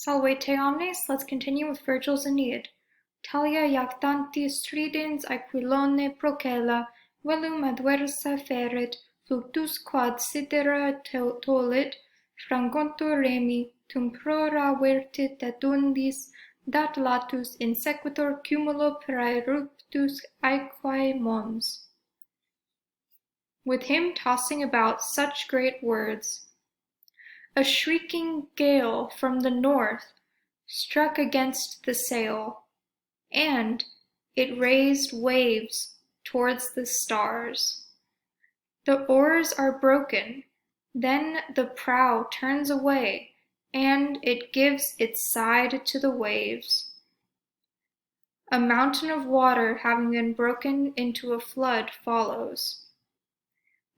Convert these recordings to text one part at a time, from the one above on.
Salve te omnes, let's continue with Virgil's Aeneid. Talia jactanti stridens aquilone procella, velum adversa feret, fluctus quad sidera tolit, frangontur remi, tum prora vertit adundis, dat latus in sequitur cumulo praeruptus aequae mons. With him tossing about such great words, a shrieking gale from the north struck against the sail, and it raised waves towards the stars. The oars are broken, then the prow turns away, and it gives its side to the waves. A mountain of water having been broken into a flood follows.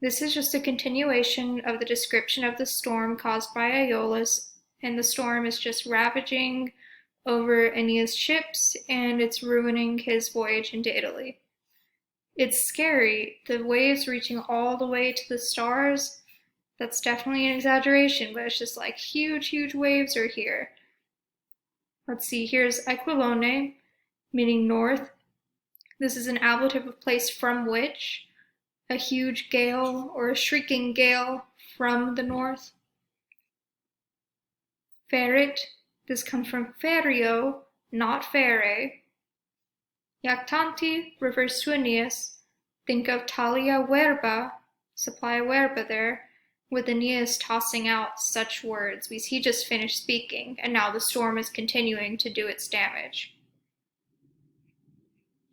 This is just a continuation of the description of the storm caused by Aeolus, and the storm is just ravaging over Aeneas' ships, and it's ruining his voyage into Italy. It's scary, the waves reaching all the way to the stars. That's definitely an exaggeration, but it's just like huge, huge waves are here. Let's see, here's Aquilone, meaning north. This is an ablative of place from which. A huge gale or a shrieking gale from the north. Ferit, this comes from ferio, not fere. Jactanti refers to Aeneas. Think of talia verba, supply a verba there, with Aeneas tossing out such words, because he just finished speaking, and now the storm is continuing to do its damage.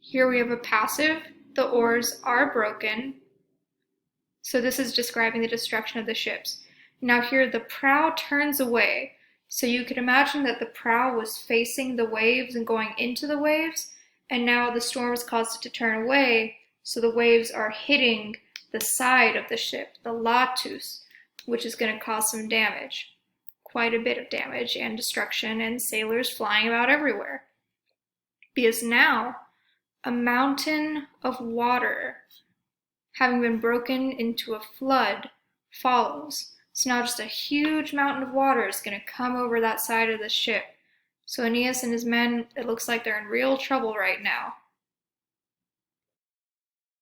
Here we have a passive. The oars are broken. So this is describing the destruction of the ships. Now here the prow turns away. So you could imagine that the prow was facing the waves and going into the waves, and now the storm has caused it to turn away, so the waves are hitting the side of the ship, the latus, which is going to cause some damage. Quite a bit of damage and destruction, and sailors flying about everywhere. Because now a mountain of water, having been broken into a flood, follows. So now just a huge mountain of water is going to come over that side of the ship. So Aeneas and his men, it looks like they're in real trouble right now.